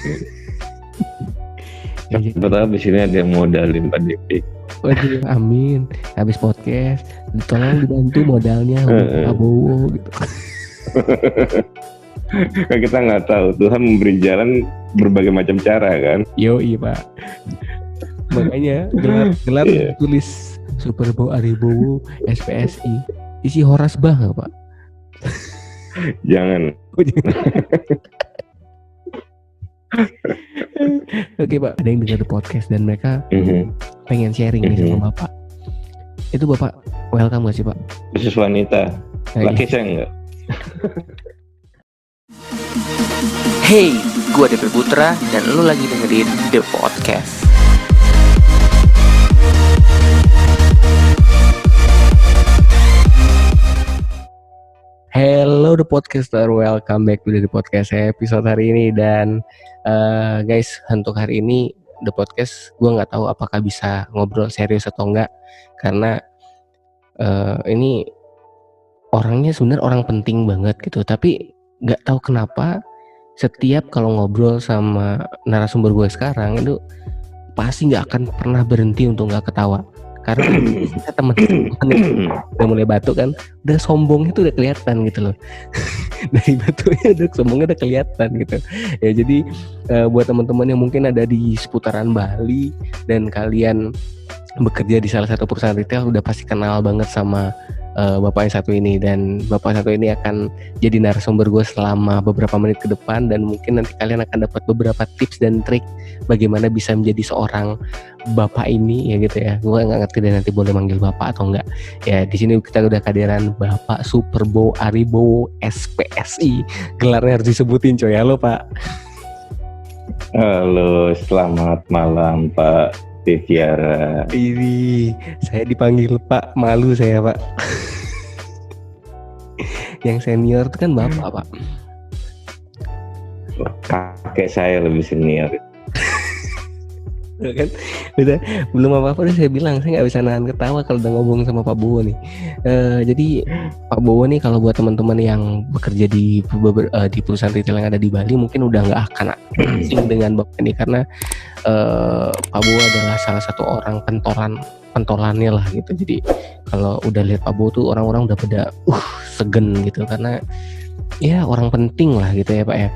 Ya, jadi, Betul, abis ini ada yang modalin Pak Devi. waduh, amin. Habis podcast, tolong dibantu modalnya hubungi Pak Bowo gitu. Kan kita nggak tahu, Tuhan memberi jalan berbagai macam cara kan. Yoi Pak. Makanya gelar Iya. tulis Super Bowl Aribowo SPSI. Isi Horas Bah nggak Pak? Jangan. Oke Pak, ada yang dengar the podcast dan mereka pengen sharing nih sama Bapak. Itu Bapak welcome gak sih Pak? Khusus wanita, laki saya enggak. Hey, gue Devi Putra dan lu lagi dengerin The Podcast. Hello The Podcaster, welcome back to The Podcast episode hari ini. Dan guys, untuk hari ini The Podcast gue gak tahu apakah bisa ngobrol serius atau enggak. Karena ini orangnya sebenarnya orang penting banget gitu. Tapi gak tahu kenapa setiap kalau ngobrol sama narasumber gue sekarang itu pasti gak akan pernah berhenti untuk gak ketawa. Karena kita teman-teman udah mulai batuk kan, udah sombong itu udah kelihatan gitu loh. Dari batuknya udah sombongnya udah kelihatan gitu. Ya jadi buat teman-teman yang mungkin ada di seputaran Bali dan kalian bekerja di salah satu perusahaan retail, udah pasti kenal banget sama bapak yang satu ini. Dan bapak satu ini akan jadi narasumber gue selama beberapa menit ke depan, dan mungkin nanti kalian akan dapat beberapa tips dan trik bagaimana bisa menjadi seorang bapak ini ya gitu ya. Gue nggak ngerti dan nanti boleh manggil bapak atau enggak ya. Di sini kita udah kehadiran Bapak Super Bowl Aribowo SPSI. Gelarnya harus disebutin coy. Halo Pak. Halo, selamat malam Pak Deviara. Ini saya dipanggil Pak, malu saya Pak. Yang senior itu kan Bapak Pak. Kakek saya lebih senior. Kan udah belum apa-apa udah saya bilang saya nggak bisa nahan ketawa kalau udah ngomong sama Pak Bowo nih. Jadi Pak Bowo nih, kalau buat teman-teman yang bekerja di perusahaan retail yang ada di Bali mungkin udah nggak akan asing dengan Bapak ini, karena Pak Bowo adalah salah satu orang pentolannya lah gitu. Jadi kalau udah lihat Pak Bowo tuh orang-orang udah pada segen gitu, karena ya orang penting lah gitu ya Pak ya.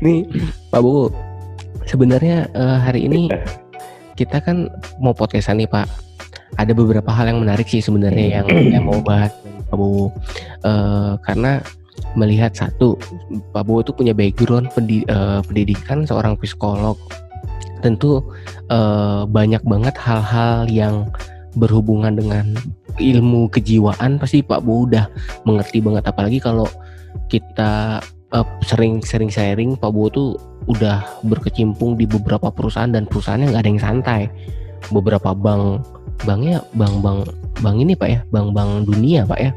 Nih Pak Bowo, sebenarnya hari ini kita kan mau podcastan nih Pak. Ada beberapa hal yang menarik sih sebenarnya yang mau bahas Pak Bowo. Karena melihat satu, Pak Bowo itu punya background pendidikan seorang psikolog. Tentu banyak banget hal-hal yang berhubungan dengan ilmu kejiwaan pasti Pak Bowo udah mengerti banget. Apalagi kalau kita sering sharing, Pak Bowo tuh udah berkecimpung di beberapa perusahaan, dan perusahaannya nggak ada yang santai. Beberapa banknya bank ini Pak ya, bank dunia Pak ya,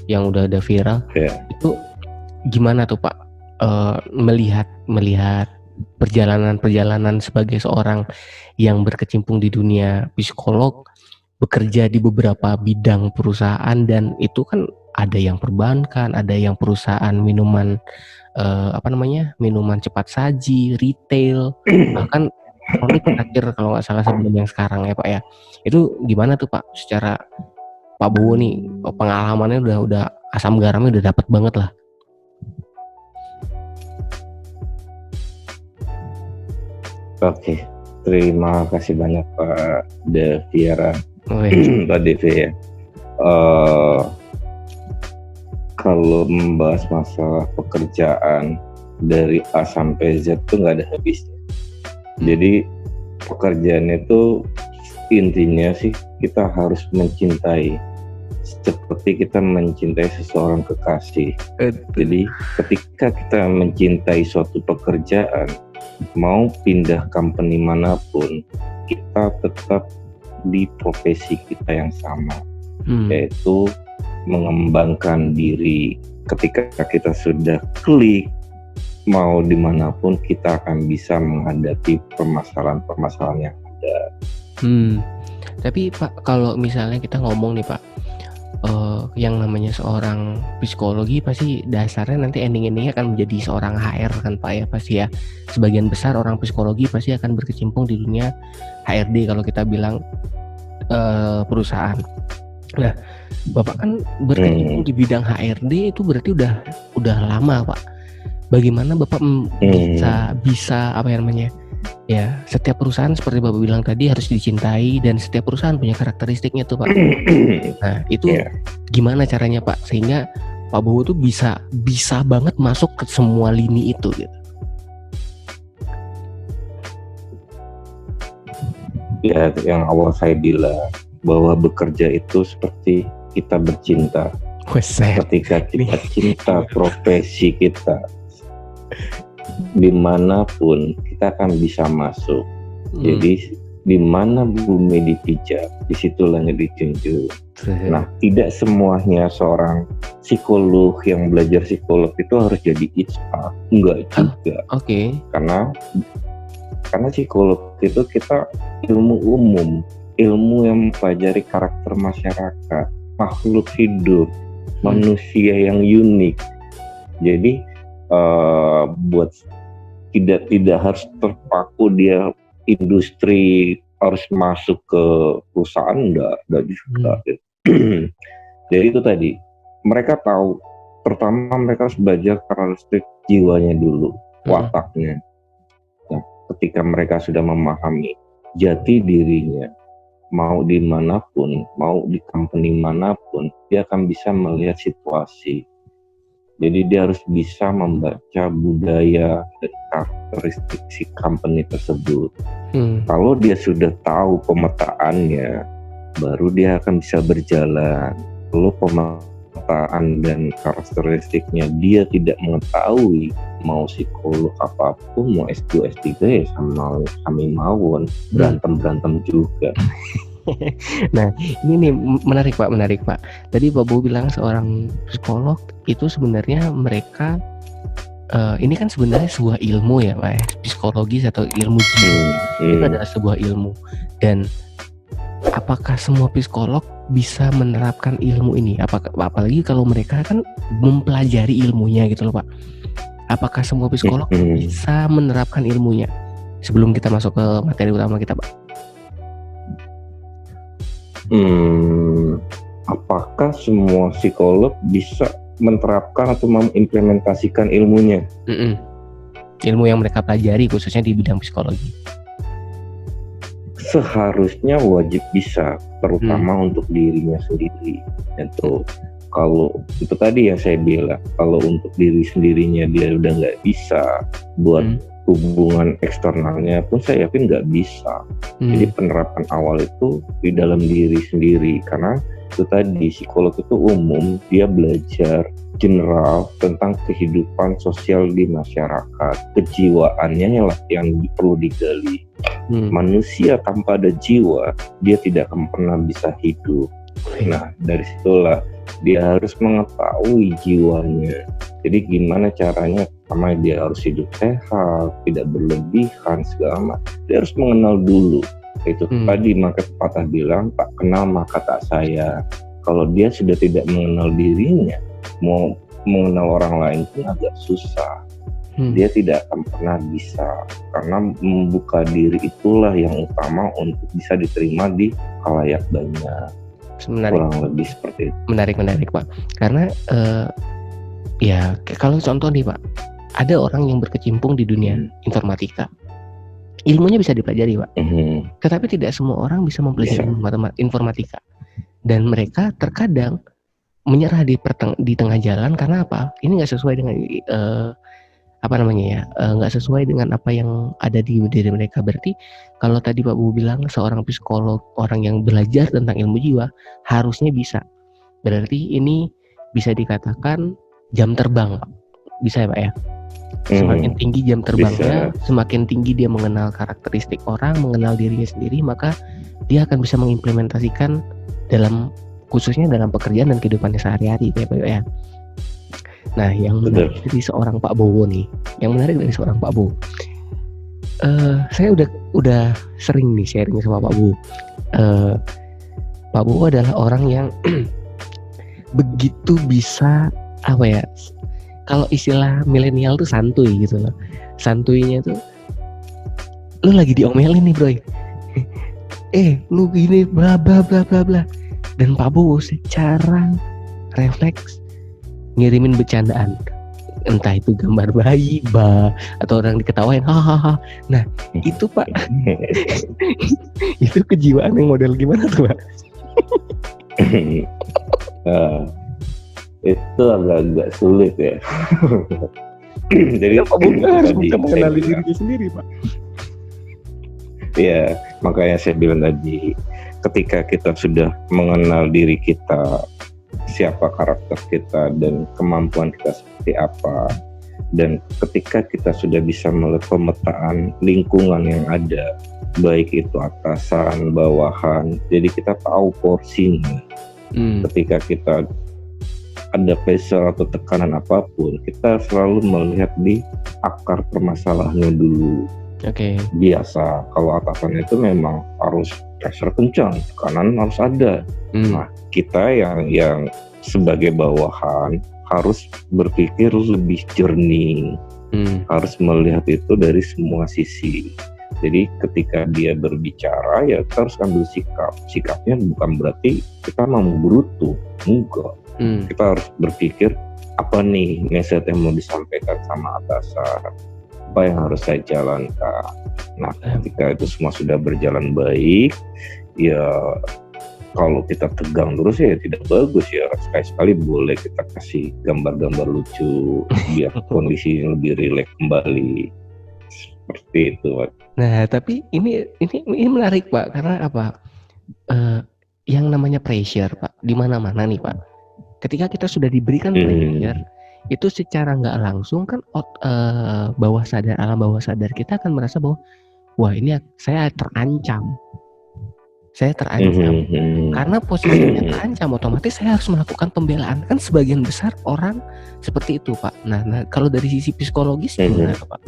yang udah ada viral. Itu gimana tuh Pak melihat perjalanan sebagai seorang yang berkecimpung di dunia psikolog, bekerja di beberapa bidang perusahaan, dan itu kan ada yang perbankan, ada yang perusahaan minuman minuman cepat saji, retail, bahkan elektronik terakhir kalau nggak salah sebelum yang sekarang ya Pak ya. Itu gimana tuh Pak secara Pak Bowo nih, pengalamannya udah asam garamnya udah dapat banget lah. Oke, terima kasih banyak Pak Deviara. Pak Devi ya. Kalau membahas masalah pekerjaan dari A sampai Z itu nggak ada habisnya. Jadi pekerjaan itu intinya sih kita harus mencintai seperti kita mencintai seseorang kekasih. Jadi ketika kita mencintai suatu pekerjaan, mau pindah company manapun, kita tetap di profesi kita yang sama, yaitu mengembangkan diri. Ketika kita sudah klik, mau dimanapun kita akan bisa menghadapi permasalahan yang ada. Tapi Pak, kalau misalnya kita ngomong nih Pak, yang namanya seorang psikologi pasti dasarnya nanti ending-endingnya akan menjadi seorang HR kan Pak ya pasti ya. Sebagian besar orang psikologi pasti akan berkecimpung di dunia HRD kalau kita bilang perusahaan. Nah, Bapak kan berkecimpung di bidang HRD itu berarti udah lama Pak. Bagaimana Bapak bisa apa ya namanya? Ya, setiap perusahaan seperti Bapak bilang tadi harus dicintai dan setiap perusahaan punya karakteristiknya tuh Pak. Nah, itu gimana caranya Pak sehingga Pak Bowo tuh bisa banget masuk ke semua lini itu gitu. Ya, yang awal saya bilang bahwa bekerja itu seperti kita bercinta. Ketika kita cinta profesi kita, dimanapun kita akan bisa masuk. Jadi dimana bumi dipijak, disitulah yang dijunjung. Nah, tidak semuanya seorang psikolog yang belajar psikolog itu harus jadi HR, enggak juga. Karena psikolog itu kita ilmu umum, ilmu yang mempelajari karakter masyarakat, makhluk hidup, manusia yang unik. Jadi buat tidak harus terpaku dia industri harus masuk ke perusahaan enggak juga. Jadi itu tadi mereka tahu, pertama mereka harus belajar karakteristik jiwanya dulu, wataknya. Nah, ketika mereka sudah memahami jati dirinya, mau dimanapun, mau di company manapun, dia akan bisa melihat situasi. Jadi dia harus bisa membaca budaya dan karakteristik si company tersebut. Kalau dia sudah tahu pemetaannya, baru dia akan bisa berjalan. Kalau pemetaan dan karakteristiknya dia tidak mengetahui, mau psikolog apapun, mau S2, S3 ya sama mawon, berantem juga. Nah, ini nih menarik Pak. Tadi Pak Bowo bilang seorang psikolog itu sebenarnya mereka ini kan sebenarnya sebuah ilmu ya Pak ya, psikologis atau ilmu jiwa. Itu adalah sebuah ilmu. Dan apakah semua psikolog bisa menerapkan ilmu ini? Apalagi kalau mereka kan mempelajari ilmunya gitu loh Pak. Apakah semua psikolog bisa menerapkan ilmunya? Sebelum kita masuk ke materi utama kita Pak. Apakah semua psikolog bisa menerapkan atau mengimplementasikan ilmunya? Ilmu yang mereka pelajari khususnya di bidang psikologi. Seharusnya wajib bisa, terutama untuk dirinya sendiri. Itu kalau itu tadi yang saya bilang, kalau untuk diri sendirinya dia udah nggak bisa, buat hubungan eksternalnya pun saya yakin nggak bisa. Jadi penerapan awal itu di dalam diri sendiri, karena itu tadi psikolog itu umum, dia belajar general tentang kehidupan sosial di masyarakat, kejiwaannya lah yang perlu digali. Manusia tanpa ada jiwa, dia tidak akan pernah bisa hidup. Nah, dari situlah dia harus mengetahui jiwanya. Jadi gimana caranya? Pertama dia harus hidup sehat, tidak berlebihan segala macam. Dia harus mengenal dulu. Itu tadi maka pepatah bilang, tak kenal maka tak sayang. Kalau dia sudah tidak mengenal dirinya, mau mengenal orang lain pun agak susah. Dia tidak akan pernah bisa, karena membuka diri itulah yang utama untuk bisa diterima di khalayak banyak. Kurang lebih seperti itu. Menarik Pak. Karena ya kalau contoh nih Pak, ada orang yang berkecimpung di dunia informatika. Ilmunya bisa dipelajari Pak. Tetapi tidak semua orang bisa mempelajari informatika. Dan mereka terkadang menyerah di tengah jalan karena apa? Ini nggak sesuai dengan nggak sesuai dengan apa yang ada di diri mereka. Berarti kalau tadi Pak Bowo bilang seorang psikolog, orang yang belajar tentang ilmu jiwa harusnya bisa. Berarti ini bisa dikatakan jam terbang Pak. Bisa ya Pak ya? Semakin tinggi jam terbangnya, semakin tinggi dia mengenal karakteristik orang, mengenal dirinya sendiri, maka dia akan bisa mengimplementasikan khususnya dalam pekerjaan dan kehidupannya sehari-hari ya Pak ya. Nah, yang menarik dari seorang Pak Bowo nih, saya udah sering nih sharing sama Pak Bowo. Pak Bowo adalah orang yang begitu bisa apa ya? Kalau istilah milenial tuh santuy gitu loh. Santuynya tuh lu lagi diomelin nih, Bro. Lu gini bla bla bla bla bla. Dan Pak Bowo secara refleks ngirimin bercandaan. Entah itu gambar bayi, atau orang diketawain, hahaha. Nah, itu Pak, itu kejiwaan yang model gimana tuh, Pak? Itu agak sulit ya. Jadi Pak Bowo harus bisa mengenali dirinya sendiri, Pak. Ya, makanya saya bilang tadi, ketika kita sudah mengenal diri kita, siapa karakter kita dan kemampuan kita seperti apa, dan ketika kita sudah bisa melihat pemetaan lingkungan yang ada, baik itu atasan, bawahan, jadi kita tahu porsinya. Ketika kita ada pressure atau tekanan apapun, kita selalu melihat di akar permasalahannya dulu. Oke. Biasa kalau atasannya itu memang harus pressure kencang, tekanan harus ada. Nah, kita yang sebagai bawahan harus berpikir lebih jernih, harus melihat itu dari semua sisi. Jadi ketika dia berbicara, ya kita harus ambil sikap. Sikapnya bukan berarti kita mau berutuh, enggak. Kita harus berpikir apa nih message yang mau disampaikan sama atasan, apa yang harus saya jalankan. Nah, ketika itu semua sudah berjalan baik, ya kalau kita tegang terus ya tidak bagus ya. Sekali-sekali boleh kita kasih gambar-gambar lucu biar kondisi lebih rileks kembali. Seperti itu, Pak. Nah, tapi ini menarik, Pak, karena apa? Yang namanya pressure, Pak, di mana-mana nih, Pak. Ketika kita sudah diberikan pressure, itu secara nggak langsung kan alam bawah sadar kita akan merasa bahwa wah ini saya terancam karena posisinya terancam, otomatis saya harus melakukan pembelaan. Kan sebagian besar orang seperti itu, Pak. Nah kalau dari sisi psikologis gimana, Pak,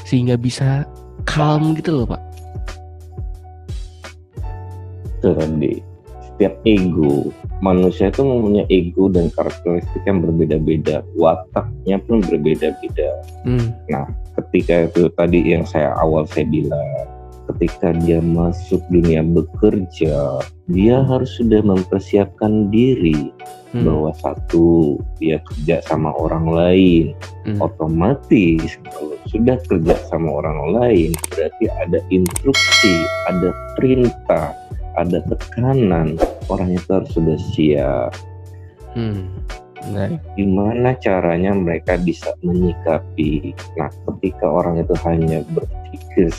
sehingga bisa calm gitu loh, Pak? Tadi setiap ego, manusia itu mempunyai ego dan karakteristik yang berbeda-beda, wataknya pun berbeda-beda. Nah, ketika itu tadi yang saya bilang, ketika dia masuk dunia bekerja, dia harus sudah mempersiapkan diri bahwa satu, dia kerja sama orang lain. Otomatis kalau sudah kerja sama orang lain, berarti ada instruksi, ada perintah, ada tekanan, orang itu harus sudah siap. Gimana caranya mereka bisa menyikapi? Nah, ketika orang itu hanya berpikir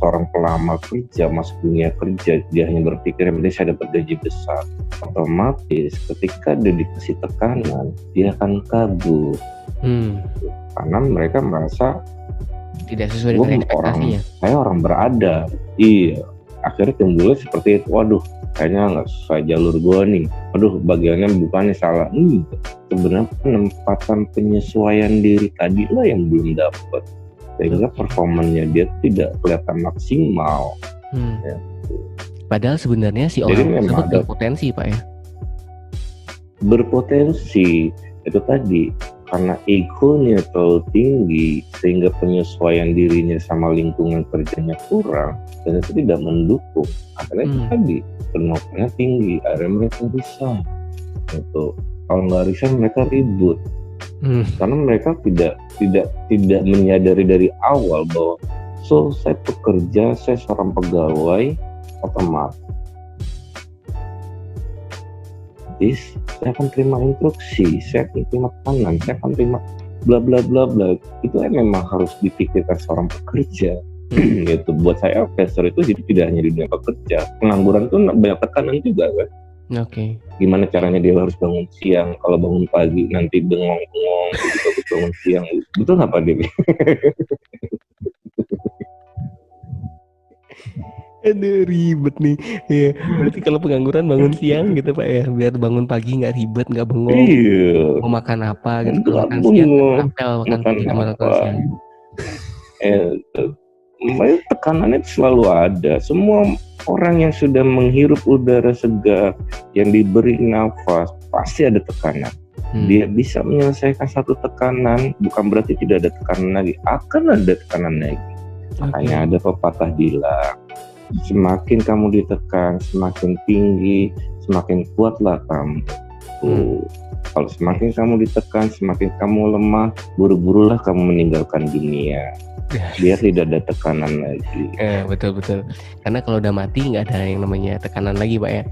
seorang pelamar kerja, masuk dunia kerja, dia hanya berpikir yang penting saya dapat gaji besar, otomatis ketika dia dikasih tekanan, dia akan kabur. Karena mereka merasa tidak sesuai dengan ekspektasinya. Saya orang berada. Iya. Akhirnya timbulnya seperti itu. Waduh, kayaknya nggak sesuai jalur gue nih. Waduh, bagiannya bukannya salah. Sebenarnya penempatan penyesuaian diri tadi lah yang belum dapat, sehingga performanya dia tidak kelihatan maksimal. Ya. Padahal sebenarnya si orang tersebut berpotensi, Pak, ya. Berpotensi itu tadi. Karena egonya terlalu tinggi sehingga penyesuaian dirinya sama lingkungan kerjanya kurang dan itu tidak mendukung. Akhirnya itu tadi penolakannya tinggi, akhirnya mereka resign. Itu kalau nggak resign mereka ribut karena mereka tidak menyadari dari awal bahwa saya pekerja, saya seorang pegawai, otomatis saya akan terima instruksi, saya akan terima tekanan, saya akan terima bla bla bla bla. Itu memang harus dipikirkan seorang pekerja. Gitu. Buat saya pressure itu jadi tidak hanya di dunia pekerja, pengangguran itu banyak tekanan juga kan. Gimana caranya dia harus bangun siang, kalau bangun pagi nanti bengong-bengong, begitu bangun siang, betul nggak Pak Dewi? Aduh, ribet nih. Ya, berarti kalau pengangguran bangun siang gitu, Pak, ya, biar bangun pagi nggak ribet, nggak bengong. Iya. Mau makan apa gitu, kalau makan siang apel, makan pagi sama makan siang. Tekanannya selalu ada. Semua orang yang sudah menghirup udara segar, yang diberi nafas, pasti ada tekanan. Dia bisa menyelesaikan satu tekanan, bukan berarti tidak ada tekanan lagi, akan ada tekanan lagi. Makanya ada pepatah bilang, semakin kamu ditekan, semakin tinggi, semakin kuatlah kamu. Kalau semakin kamu ditekan, semakin kamu lemah, buru-burulah kamu meninggalkan dunia. Biar tidak ada tekanan lagi. Betul. Karena kalau udah mati nggak ada yang namanya tekanan lagi, Pak ya.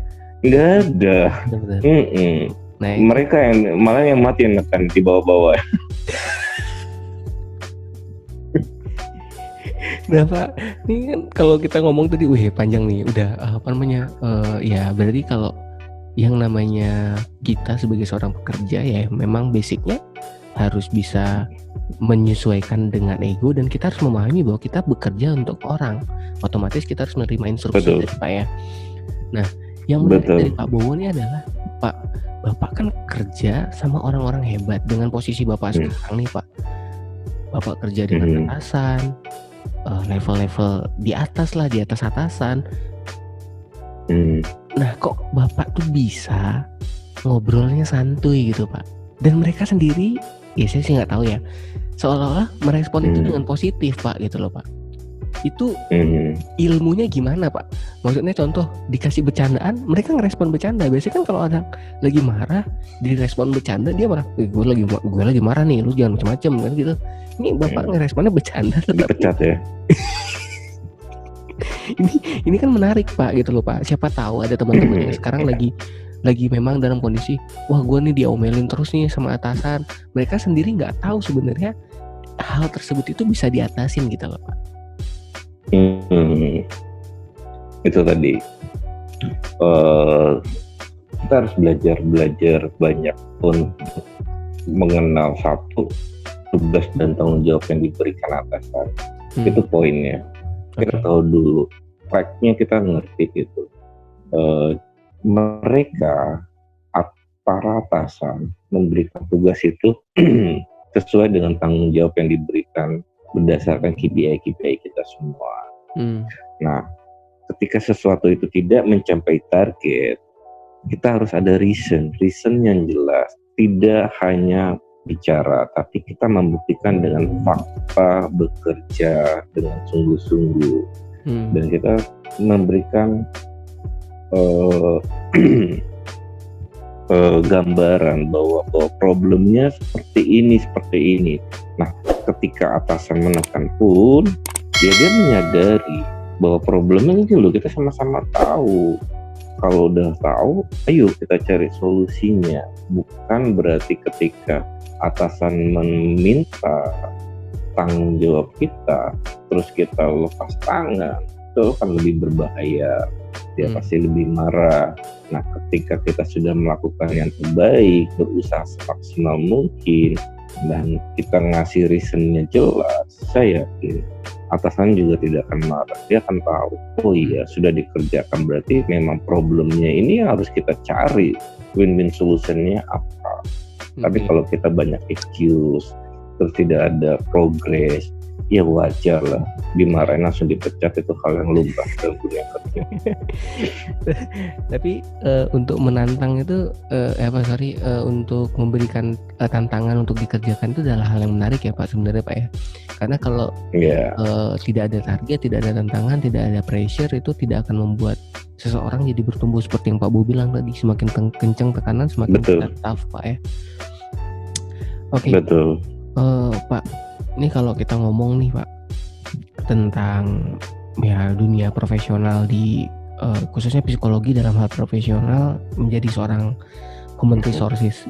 Nggak ada. Betul. Nah, mereka yang malah yang mati yang nekan di bawah-bawah. Nah Pak, ini kan kalau kita ngomong tadi, panjang nih, udah ya berarti kalau yang namanya kita sebagai seorang pekerja ya memang basicnya harus bisa menyesuaikan dengan ego, dan kita harus memahami bahwa kita bekerja untuk orang, otomatis kita harus menerima instruksi dari Pak ya. Nah, yang menarik dari Pak Bowo ini adalah, Pak, Bapak kan kerja sama orang-orang hebat dengan posisi Bapak sekarang nih Pak. Bapak kerja dengan atasan, level-level di atas lah, di atas atasan. Nah, kok Bapak tuh bisa ngobrolnya santuy gitu Pak? Dan mereka sendiri, ya saya sih nggak tahu ya, seolah-olah merespon itu dengan positif Pak gitu loh Pak. Itu ilmunya gimana Pak? Maksudnya contoh dikasih bercandaan, mereka ngerespon bercanda. Biasanya kan kalau orang lagi marah, direspon bercanda, dia marah, gue lagi marah nih, lu jangan macam-macam kan gitu. Ini Bapak ngeresponnya bercanda, dipecat ya. ini kan menarik Pak gitu loh Pak. Siapa tahu ada teman-teman yang sekarang lagi memang dalam kondisi, wah gue nih diomelin terus nih sama atasan. Mereka sendiri nggak tahu sebenarnya hal tersebut itu bisa diatasin gitu loh Pak. Itu tadi kita harus belajar banyak untuk mengenal satu tugas dan tanggung jawab yang diberikan atasan. Itu poinnya. Kita tahu dulu fact-nya, kita ngerti itu. Mereka para atasan memberikan tugas itu sesuai dengan tanggung jawab yang diberikan berdasarkan KPI kita semua. Nah, ketika sesuatu itu tidak mencapai target, kita harus ada reason yang jelas. Tidak hanya bicara, tapi kita membuktikan dengan fakta, bekerja dengan sungguh-sungguh, dan kita memberikan gambaran bahwa problemnya seperti ini. Nah, ketika atasan menekan pun, dia menyadari bahwa problemnya ini loh, kita sama-sama tahu. Kalau udah tahu, ayo kita cari solusinya. Bukan berarti ketika atasan meminta tanggung jawab kita, terus kita lepas tangan, itu akan lebih berbahaya. Dia pasti lebih marah. Nah, ketika kita sudah melakukan yang terbaik, berusaha semaksimal mungkin, dan kita ngasih reasonnya jelas, saya yakin atasan juga tidak akan marah. Dia akan tahu, oh iya sudah dikerjakan, berarti memang problemnya ini harus kita cari win-win solutionnya apa. Tapi kalau kita banyak excuse, terus tidak ada progress, ya wajar lah dimarahin langsung dipecat, itu hal yang lumrah dalam dunia kerja. Tapi untuk menantang itu untuk memberikan tantangan untuk dikerjakan itu adalah hal yang menarik ya Pak sebenarnya Pak ya. Karena kalau tidak ada target, tidak ada tantangan, tidak ada pressure, itu tidak akan membuat seseorang jadi bertumbuh seperti yang Pak Bu bilang tadi, semakin kencang tekanan semakin tough Pak ya. Oke. Betul. Pak, ini kalau kita ngomong nih Pak tentang ya dunia profesional di khususnya psikologi dalam hal profesional menjadi seorang human resources.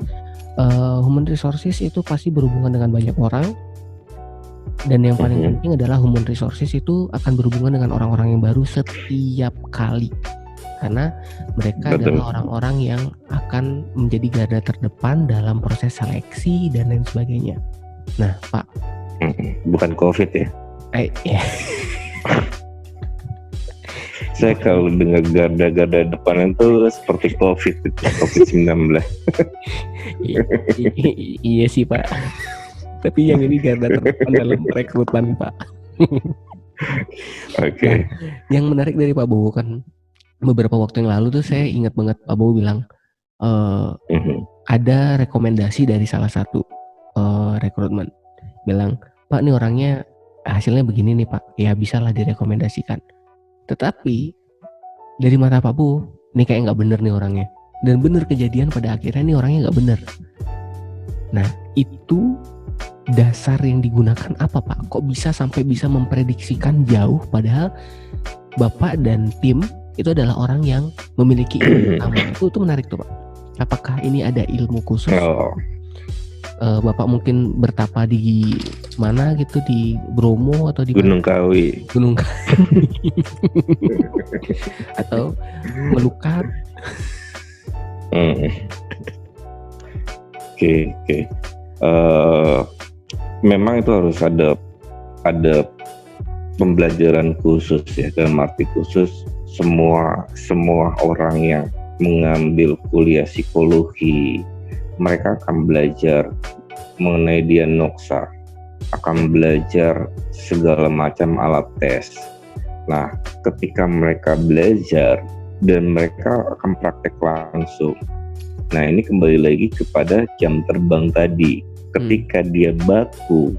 Human resources itu pasti berhubungan dengan banyak orang, dan yang paling penting adalah human resources itu akan berhubungan dengan orang-orang yang baru setiap kali, karena mereka adalah orang-orang yang akan menjadi garda terdepan dalam proses seleksi dan lain sebagainya. Nah Pak, bukan COVID ya? Ya. Saya kalau dengar garda-garda depan itu seperti COVID-19. Iya sih Pak. Tapi yang ini garda terdepan dalam rekrutmen Pak. Oke. Nah, yang menarik dari Pak Bowo kan beberapa waktu yang lalu tuh saya ingat banget Pak Bowo bilang, ada rekomendasi dari salah satu rekrutmen bilang, Pak ini orangnya hasilnya begini nih Pak, ya bisalah direkomendasikan. Tetapi dari mata Pak Bu, ini kayak nggak bener nih orangnya. Dan bener kejadian pada akhirnya nih orangnya nggak bener. Nah itu dasar yang digunakan apa Pak? Kok bisa sampai bisa memprediksikan jauh padahal Bapak dan tim itu adalah orang yang memiliki ilmu utama. Itu menarik tuh Pak. Apakah ini ada ilmu khusus? Bapak mungkin bertapa di mana gitu, di Bromo atau di Gunung Kawi atau Melukat? Oke. Memang itu harus ada pembelajaran khusus ya, dalam arti khusus semua orang yang mengambil kuliah psikologi mereka akan belajar mengenai diagnosa, akan belajar segala macam alat tes. Nah, ketika mereka belajar dan mereka akan praktek langsung. Nah, ini kembali lagi kepada jam terbang tadi. Ketika dia baku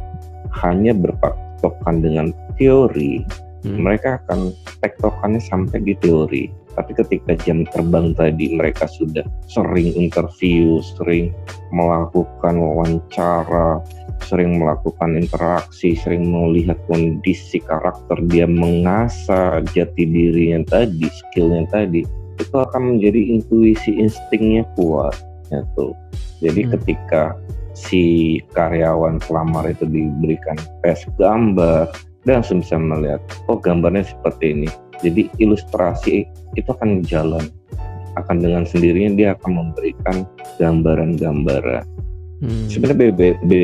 hanya berpatokan dengan teori, mereka akan tektokannya sampai di teori. Tapi ketika jam terbang tadi mereka sudah sering interview, sering melakukan wawancara, sering melakukan interaksi, sering melihat kondisi karakter dia, mengasah jati dirinya tadi, skillnya tadi, itu akan menjadi intuisi, instingnya kuat ya tuh. Jadi ketika si karyawan pelamar itu diberikan tes gambar, dia langsung bisa melihat, oh gambarnya seperti ini. Jadi ilustrasi itu akan jalan, akan dengan sendirinya dia akan memberikan gambaran-gambaran. Sebenarnya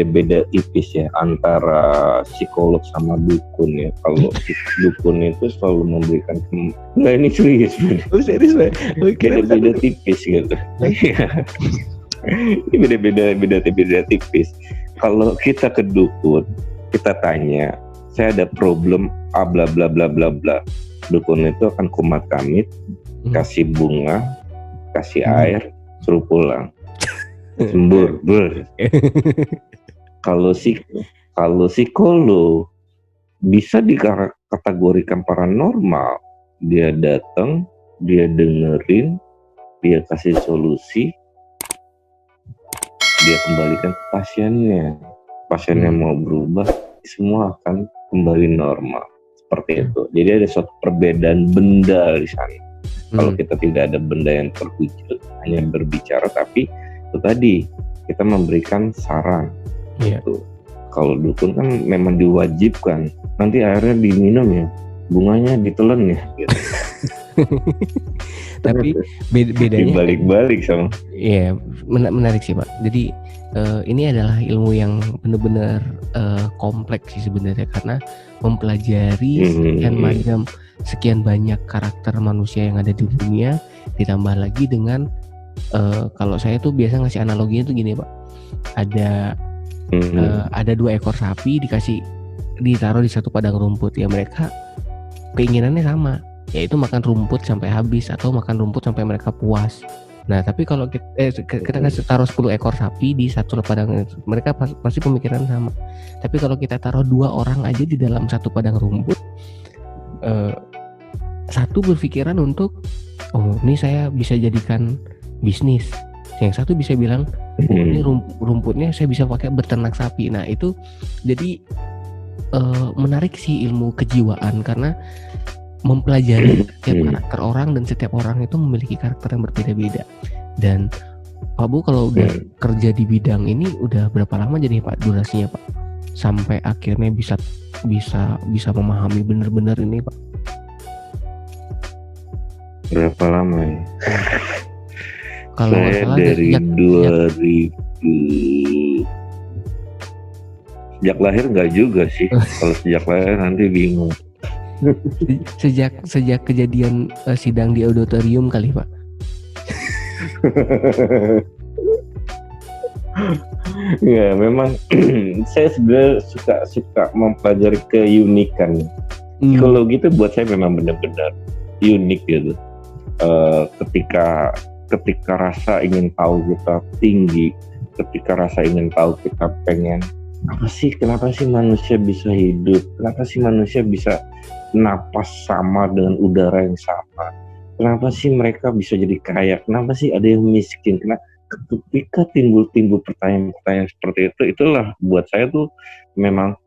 beda tipis ya antara psikolog sama dukun ya. Kalau dukun itu selalu memberikan nggak, ini serius bener. Beda tipis gitu. Ini beda tipis. Kalau kita ke dukun, kita tanya, saya ada problem bla bla bla bla bla. Dukun itu akan kumat kamit, kasih bunga, kasih air, suruh pulang, sembur. Kalau psikolog bisa dikategorikan paranormal, dia datang, dia dengerin, dia kasih solusi, dia kembalikan ke pasiennya mau berubah, semua akan kembali normal. Seperti itu. Jadi ada suatu perbedaan benda di sana. Kalau kita tidak ada benda yang terwujud, hanya berbicara, tapi itu tadi kita memberikan saran. Gitu. Kalau dukun kan memang diwajibkan, nanti airnya diminum ya, bunganya ditelan ya. Gitu. Tapi bedanya dibalik-balik sama. Iya, menarik sih Pak. Jadi ini adalah ilmu yang benar-benar kompleks sih sebenarnya, karena mempelajari sekian banyak karakter manusia yang ada di dunia, ditambah lagi dengan kalau saya tuh biasa ngasih analoginya tuh gini Pak. Ada 2 ekor sapi ditaruh di satu padang rumput, ya mereka keinginannya sama, yaitu makan rumput sampai habis atau makan rumput sampai mereka puas. Nah, tapi kalau kita taruh 10 ekor sapi di satu padang, mereka pasti pemikiran sama. Tapi kalau kita taruh 2 orang aja di dalam satu padang rumput, satu berpikiran untuk, oh ini saya bisa jadikan bisnis. Yang satu bisa bilang, oh ini rumputnya saya bisa pakai beternak sapi. Nah itu jadi menarik sih ilmu kejiwaan, karena mempelajari setiap karakter orang, dan setiap orang itu memiliki karakter yang berbeda-beda. Dan Pak Bu kalau udah kerja di bidang ini udah berapa lama jadi Pak durasinya Pak, sampai akhirnya bisa memahami benar-benar ini Pak? Berapa lama ya? Kalau saya dari 2000 sejak lahir nggak juga sih. Kalau sejak lahir nanti bingung. Sejak kejadian sidang di auditorium kali Pak. Ya memang saya sebenarnya suka mempelajari keunikan. Psikologi itu buat saya memang benar-benar unik gitu. Ketika ketika rasa ingin tahu kita tinggi, ketika rasa ingin tahu kita pengen kenapa sih manusia bisa hidup, kenapa sih manusia bisa napas sama dengan udara yang sama, kenapa sih mereka bisa jadi kaya, kenapa sih ada yang miskin, ketika timbul pertanyaan-pertanyaan seperti itu, itulah buat saya tuh memang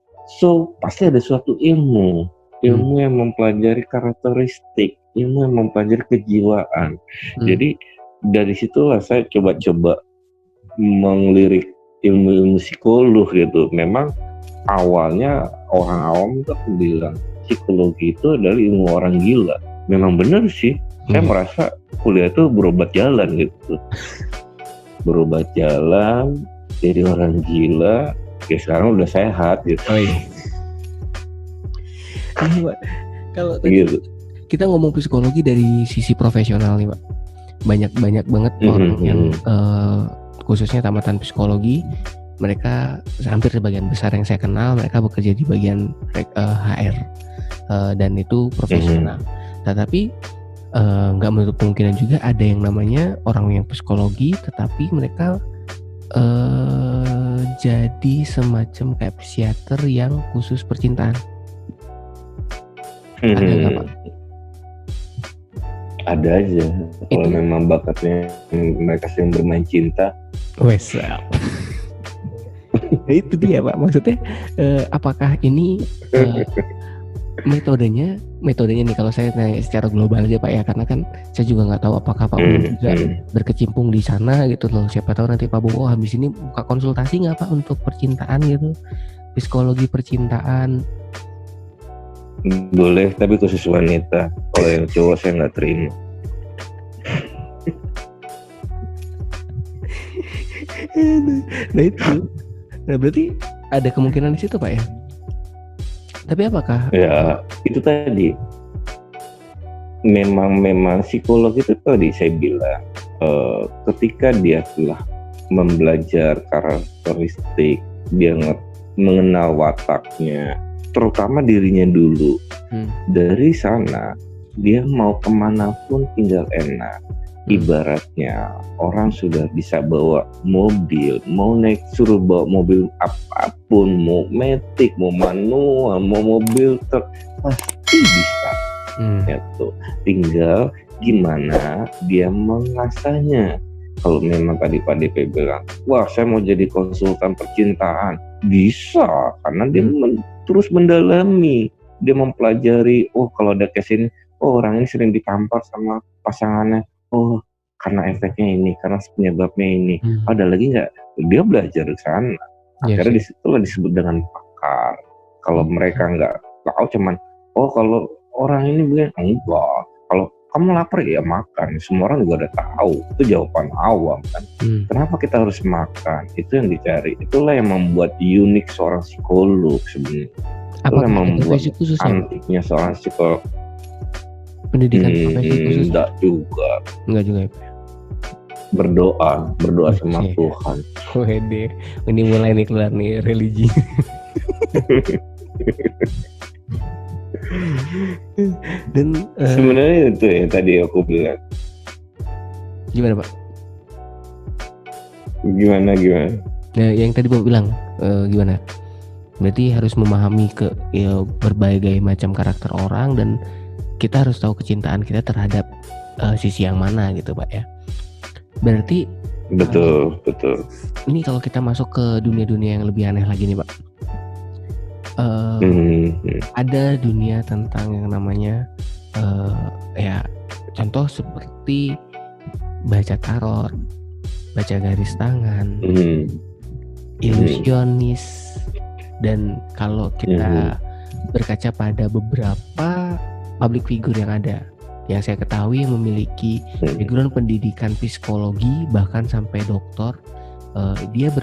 pasti ada suatu ilmu yang mempelajari karakteristik, ilmu yang mempelajari kejiwaan. Jadi dari situlah saya coba mengelirik ilmu psikolog gitu. Memang awalnya orang awam tuh bilang psikologi itu adalah ilmu orang gila. Memang benar sih. Saya merasa kuliah itu berobat jalan gitu. Berobat jalan, jadi orang gila. Ya sekarang udah sehat gitu. Oh iya. Ini Pak, kalau gitu. Kita ngomong psikologi dari sisi profesional nih Pak. Banyak banget orang yang khususnya tamatan psikologi, mereka hampir sebagian besar yang saya kenal mereka bekerja di bagian HR dan itu profesional. Tetapi nggak menutup kemungkinan juga ada yang namanya orang yang psikologi tetapi mereka jadi semacam kayak psikiater yang khusus percintaan. Ada nggak Pak? Ada aja. Kalau memang bakatnya mereka sering bermain cinta. Wesel. Itu dia Pak. Maksudnya apakah ini metodenya nih kalau saya tanya secara global aja Pak ya, karena kan saya juga nggak tahu apakah Pak Bowo juga berkecimpung di sana gitu loh. Siapa tahu nanti Pak Bowo habis ini buka konsultasi nggak Pak untuk percintaan gitu, psikologi percintaan. Boleh, tapi khusus wanita. Kalau yang cowok saya nggak terima. Nah itu, berarti ada kemungkinan di situ Pak ya. Tapi apakah? Ya itu tadi. Memang psikolog itu tadi saya bilang, ketika dia telah membelajar karakteristik, dia mengenal wataknya, terutama dirinya dulu. Dari sana dia mau kemanapun tinggal enak. Ibaratnya orang sudah bisa bawa mobil, mau suruh bawa mobil apapun, mau matic, mau manual, mau mobil truk, pasti bisa. Itu tinggal gimana dia mengasahnya. Kalau memang tadi Pak DP bilang, wah saya mau jadi konsultan percintaan, bisa, karena dia terus mendalami, dia mempelajari, kalau ada case ini, orang ini sering ditampar sama pasangannya, karena efeknya ini, karena penyebabnya ini, ada lagi nggak? Dia belajar di sana. Akhirnya disitulah disebut dengan pakar. Kalau mereka nggak tahu, cuman kalau orang ini bilang enggak, kalau kamu lapar ya makan, semua orang juga udah tahu, itu jawaban awam kan. Kenapa kita harus makan? Itu yang dicari. Itulah yang membuat unik seorang psikolog sebenarnya. Itulah yang membuat antiknya seorang psikolog. Pendidikan profesi khusus? Enggak juga ya. Berdoa sama Tuhan. Wede, ini mulai nih keluar nih religi. Dan sebenarnya itu ya tadi aku bilang. Gimana Pak? Gimana? Nah, yang tadi Bapak bilang gimana? Berarti harus memahami berbagai macam karakter orang dan kita harus tahu kecintaan kita terhadap sisi yang mana gitu Pak ya. Berarti betul. Ini kalau kita masuk ke dunia-dunia yang lebih aneh lagi nih Pak. Ada dunia tentang yang namanya contoh seperti baca tarot, baca garis tangan, ilusionis, dan kalau kita berkaca pada beberapa public figure yang ada, yang saya ketahui memiliki background pendidikan psikologi bahkan sampai doktor, dia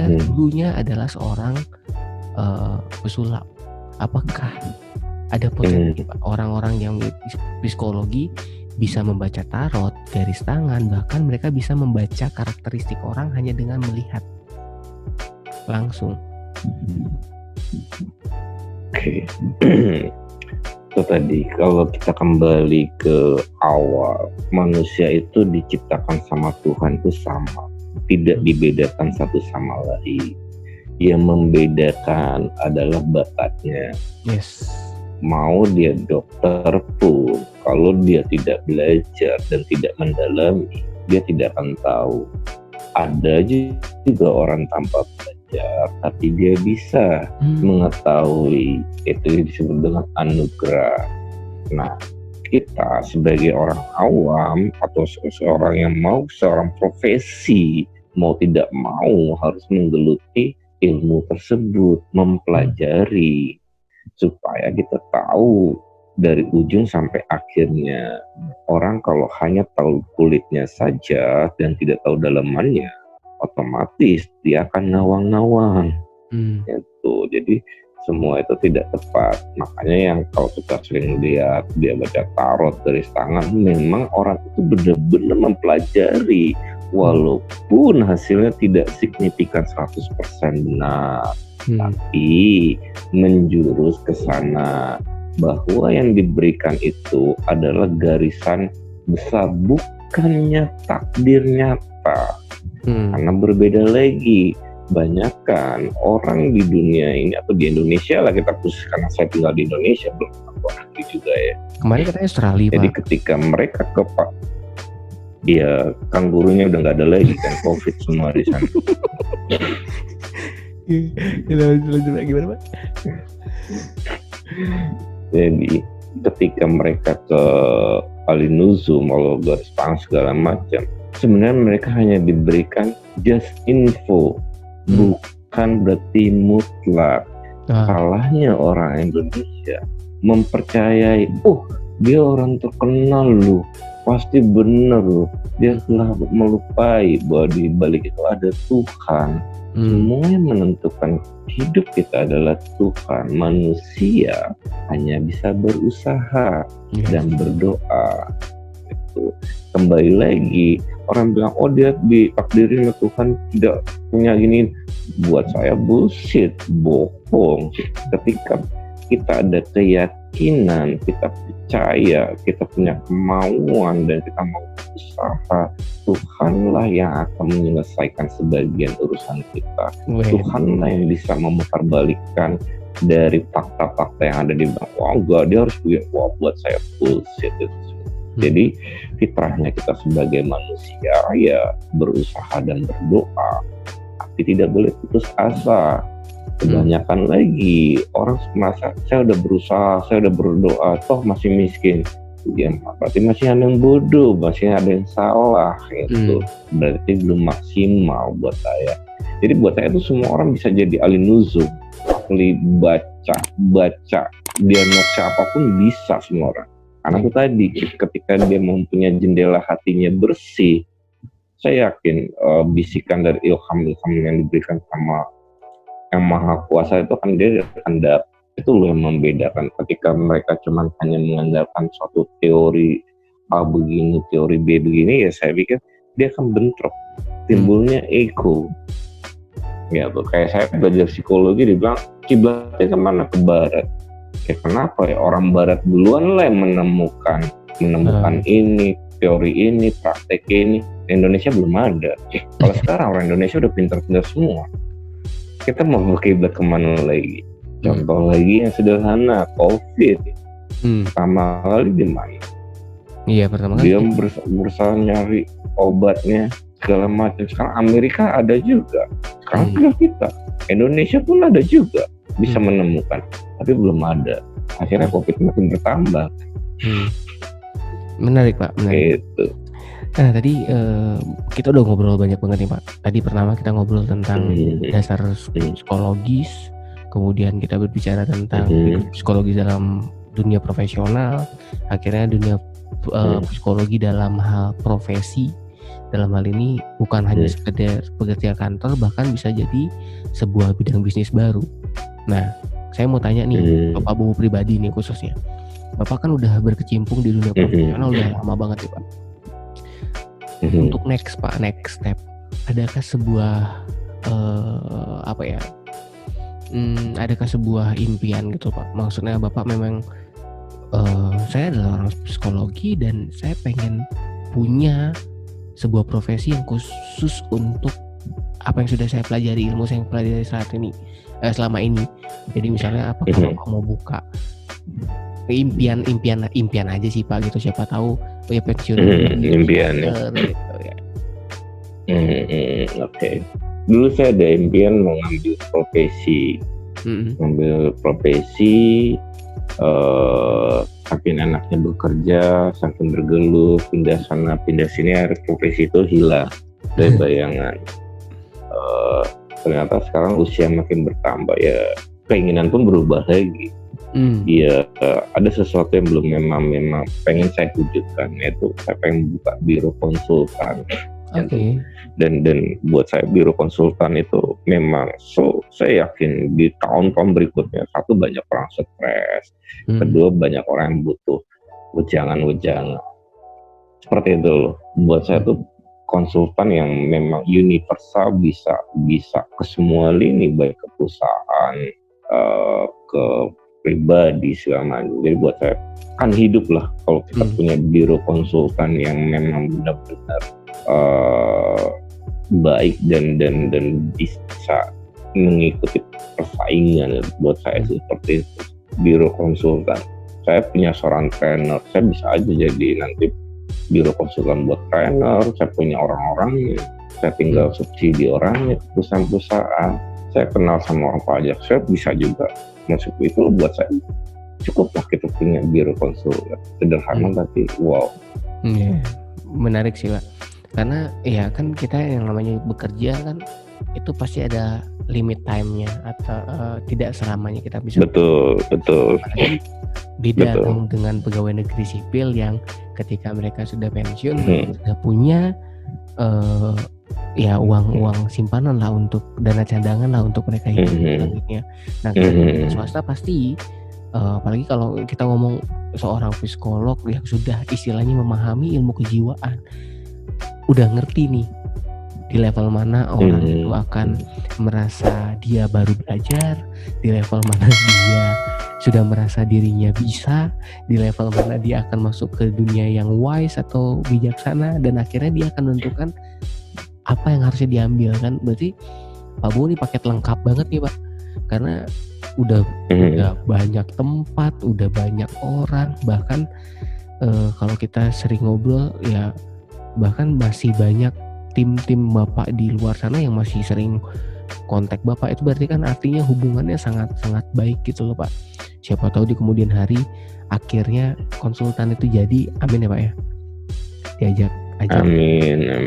dulunya adalah seorang pesulap. Apakah ada potensi orang-orang yang psikologi bisa membaca tarot, garis tangan, bahkan mereka bisa membaca karakteristik orang hanya dengan melihat langsung? Oke. Itu tadi, kalau kita kembali ke awal, manusia itu diciptakan sama Tuhan itu sama, tidak dibedakan satu sama lain. Yang membedakan adalah bakatnya. Yes. Mau dia dokter pun, kalau dia tidak belajar dan tidak mendalami, dia tidak akan tahu. Ada juga orang tanpa belajar, tapi dia bisa mengetahui. Itu disebut dengan anugerah. Nah, kita sebagai orang awam atau seseorang yang mau seorang profesi, mau tidak mau harus menggeluti ilmu tersebut, mempelajari supaya kita tahu dari ujung sampai akhirnya. Orang kalau hanya tahu kulitnya saja dan tidak tahu dalamannya, otomatis dia akan nawang-nawang. Gitu. Jadi semua itu tidak tepat. Makanya yang kalau kita sering lihat dia baca tarot, garis tangan, memang orang itu benar-benar mempelajari, walaupun hasilnya tidak signifikan 100% benar, tapi menjurus ke sana bahwa yang diberikan itu adalah garisan besar, bukannya takdir nyata. Karena berbeda lagi, banyakkan orang di dunia ini atau di Indonesia lah, kita khusus karena saya tinggal di Indonesia, belum luar negeri juga ya. Kemarin katanya Australia, jadi Pak. ketika mereka ya kangurunya udah nggak ada lagi kan, COVID semua di sana. Gimana, Pak? Jadi ketika mereka ke Alinuzum, kalau garis tangan segala macam, sebenarnya mereka hanya diberikan just info, bukan berarti mutlak. Salahnya orang Indonesia mempercayai, dia orang terkenal loh, pasti benar loh. Dia telah melupai bahwa di balik itu ada Tuhan. Semua yang menentukan hidup kita adalah Tuhan. Manusia hanya bisa berusaha dan berdoa. Itu kembali lagi, orang bilang dia ditakdirin Tuhan tidak punya gini. Buat saya bullshit, bohong. Ketika kita ada keyakinan, kita percaya, kita punya kemauan dan kita mau berusaha, Tuhanlah yang akan menyelesaikan sebagian urusan kita. Tuhanlah yang bisa memutarbalikkan dari fakta-fakta yang ada di bawah. Enggak, dia harus begini. Buat saya bullshit itu. Jadi fitrahnya kita sebagai manusia ya berusaha dan berdoa, tapi tidak boleh putus asa. Kebanyakan lagi orang merasa saya udah berusaha, saya udah berdoa, toh masih miskin. Ya, berarti masih ada yang bodoh, masih ada yang salah gitu. Berarti belum maksimal buat saya. Jadi buat saya itu semua orang bisa jadi ahli nuzum, ahli baca diagnosa apapun bisa semua orang. Karena itu tadi ketika dia mempunyai jendela hatinya bersih, saya yakin bisikan dari ilham yang diberikan sama yang maha kuasa itu kan dia akan dapat. Itu loh yang membedakan. Ketika mereka cuma hanya mengandalkan suatu teori A begini, teori B begini, ya saya pikir dia akan bentrok, timbulnya ego. Ya tuh kayak saya belajar psikologi, dibilang kiblatnya kemana? Ke barat. Ya kenapa ya, orang barat duluan lah yang menemukan ini, teori ini, praktek ini. Indonesia belum ada. Kalau sekarang orang Indonesia udah pintar-pintar semua, kita mau berkiblat kemana lagi? Contoh lagi yang sederhana, COVID. Pertama kali di mana? Iya, pertama kali dia berusaha nyari obatnya segala macam. Sekarang Amerika ada juga. Sekarang tinggal kita. Indonesia pun ada juga bisa menemukan, tapi belum ada. Akhirnya COVID makin bertambah. Menarik, Pak. Menarik. Gitu. Nah tadi kita udah ngobrol banyak banget nih, Pak. Tadi pertama kita ngobrol tentang dasar psikologis. Kemudian kita berbicara tentang psikologi dalam dunia profesional, akhirnya dunia psikologi dalam hal profesi. Dalam hal ini bukan hanya sekedar pekerja kantor, bahkan bisa jadi sebuah bidang bisnis baru. Nah, saya mau tanya nih, Bapak Bowo pribadi nih khususnya. Bapak kan udah berkecimpung di dunia profesional udah lama banget ya, Pak. Untuk next step, adakah sebuah adakah sebuah impian gitu, Pak? Maksudnya Bapak memang saya adalah orang psikologi dan saya pengen punya sebuah profesi yang khusus untuk apa yang sudah saya pelajari, ilmu saya yang pelajari selama ini. Jadi misalnya apakah Bapak mau buka impian aja sih Pak gitu, siapa tahu ya pensiun impian ya. Gitu ya. Oke. Dulu saya ada impian mau ngambil profesi, saking enaknya bekerja, saking bergeluh, pindah sana pindah sini, akhirnya profesi itu hilang dari bayangan. Ternyata sekarang usia makin bertambah ya, keinginan pun berubah lagi. Ya ada sesuatu yang belum memang pengen saya wujudkan, yaitu saya pengen buka biro konsultan. Oke. Dan buat saya biro konsultan itu memang saya yakin di tahun-tahun berikutnya, satu, banyak orang stres, kedua banyak orang yang butuh wejangan-wejangan seperti itu loh. Buat saya tuh konsultan yang memang universal, bisa ke semua lini, baik ke perusahaan, ke pribadi segala macam. Jadi buat saya kan hidup lah kalau kita punya biro konsultan yang memang benar-benar baik dan bisa mengikuti persaingan. Buat saya seperti itu, biro konsultan. Saya punya seorang trainer, saya bisa aja jadi nanti biro konsultan buat trainer. Saya punya orang-orangnya, saya tinggal subsidi orangnya, perusahaan-perusahaan. Saya kenal sama orang pajak, saya bisa juga masuk itu. Buat saya cukuplah kita punya biro konsultan, sederhana tapi wow. Menarik sih Pak, karena ya kan kita yang namanya bekerja kan itu pasti ada limit time-nya, atau tidak selamanya kita bisa. Betul. Beda dengan pegawai negeri sipil yang ketika mereka sudah pensiun sudah punya ya uang simpanan lah, untuk dana cadangan lah untuk mereka hidup selanjutnya. Nah, swasta pasti apalagi kalau kita ngomong seorang psikolog yang sudah istilahnya memahami ilmu kejiwaan, udah ngerti nih di level mana orang itu akan merasa dia baru belajar, di level mana dia sudah merasa dirinya bisa, di level mana dia akan masuk ke dunia yang wise atau bijaksana, dan akhirnya dia akan menentukan apa yang harusnya diambil kan. Berarti Pak Bo ini paket lengkap banget nih Pak, karena udah banyak tempat, udah banyak orang, bahkan kalau kita sering ngobrol ya, bahkan masih banyak tim-tim Bapak di luar sana yang masih sering kontak Bapak. Itu berarti kan artinya hubungannya sangat-sangat baik gitu loh Pak. Siapa tahu di kemudian hari akhirnya konsultan itu jadi, amin ya Pak ya, diajak aja. Amin.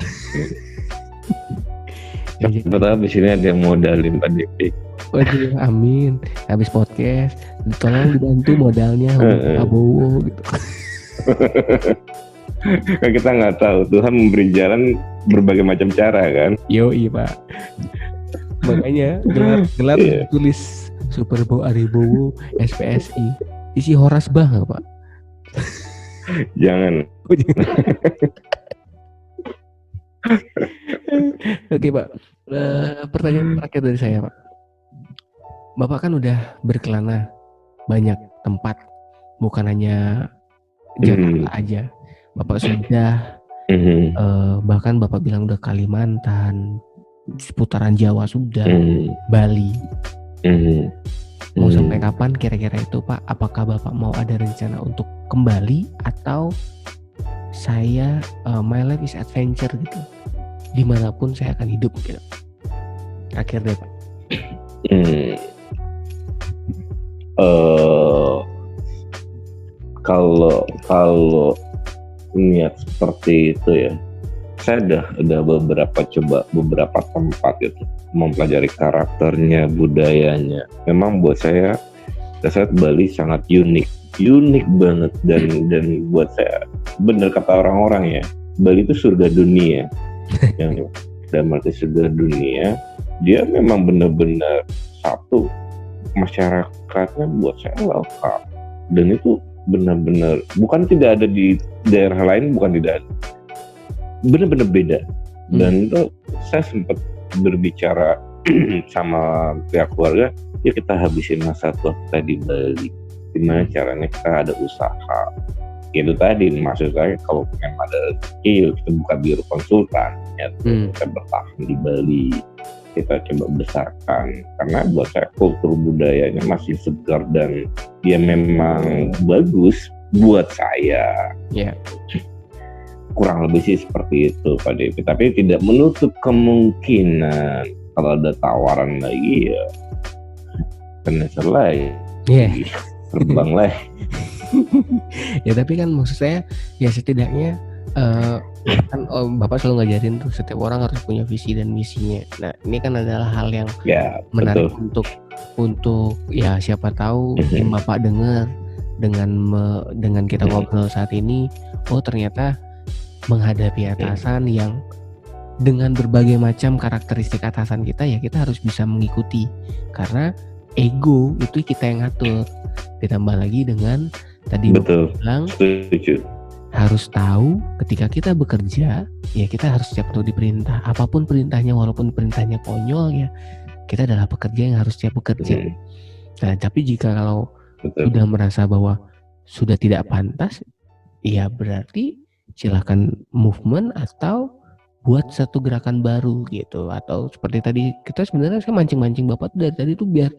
Siapa tahu di sini ada yang modalin Pak Dik. Waduh, amin. Habis podcast tolong dibantu modalnya Pak Bowo gitu. Kan kita nggak tahu, Tuhan memberi jalan berbagai macam cara kan. Yoi Pak. Makanya gelar tulis Super Bowo Aribowo SPSI isi Horas Bah nggak Pak? Jangan. Oke Pak, pertanyaan terakhir dari saya Pak. Bapak kan udah berkelana banyak tempat, bukan hanya Jakarta aja. Bapak sudah bahkan Bapak bilang udah Kalimantan, seputaran Jawa sudah, Bali. Mau sampai kapan kira-kira itu Pak? Apakah Bapak mau ada rencana untuk kembali, atau saya my life is adventure gitu, dimanapun saya akan hidup gitu? Akhir deh Pak. Kalau niat seperti itu ya, saya udah beberapa tempat gitu, mempelajari karakternya, budayanya. Memang buat saya Bali sangat unik banget, dan buat saya bener kata orang-orang ya, Bali itu surga dunia. Yang dalam arti surga dunia, dia memang benar-benar satu, masyarakatnya buat saya lokal, dan itu benar-benar bukan tidak ada di daerah lain, bukan tidak ada, benar-benar beda. Dan itu saya sempat berbicara sama pihak keluarga, ya kita habisin masa tua kita di Bali, gimana caranya kita ada usaha. Itu tadi maksud saya, kalau memang ada rezeki kita buka biro konsultan ya, kita bertahan di Bali, kita coba besarkan, karena buat saya kultur budayanya masih segar dan dia memang bagus buat saya. Kurang lebih sih seperti itu Pak Devi, tapi tidak menutup kemungkinan kalau ada tawaran lagi ya kena selai, terbang lah. Ya tapi kan maksud saya ya setidaknya kan Bapak selalu ngajarin tuh setiap orang harus punya visi dan misinya. Nah ini kan adalah hal yang menarik untuk ya siapa tahu yang Bapak dengar dengan kita ngobrol saat ini, oh ternyata menghadapi atasan yang dengan berbagai macam karakteristik atasan kita, ya kita harus bisa mengikuti, karena ego itu kita yang ngatur. Ditambah lagi dengan tadi bilang harus tahu ketika kita bekerja ya kita harus siap untuk diperintah, apapun perintahnya, walaupun perintahnya konyol ya kita adalah pekerja yang harus siap bekerja. Nah tapi jika kalau sudah merasa bahwa sudah tidak pantas, ya berarti silahkan movement atau buat satu gerakan baru gitu. Atau seperti tadi kita sebenarnya saya mancing-mancing Bapak dari tadi tuh biar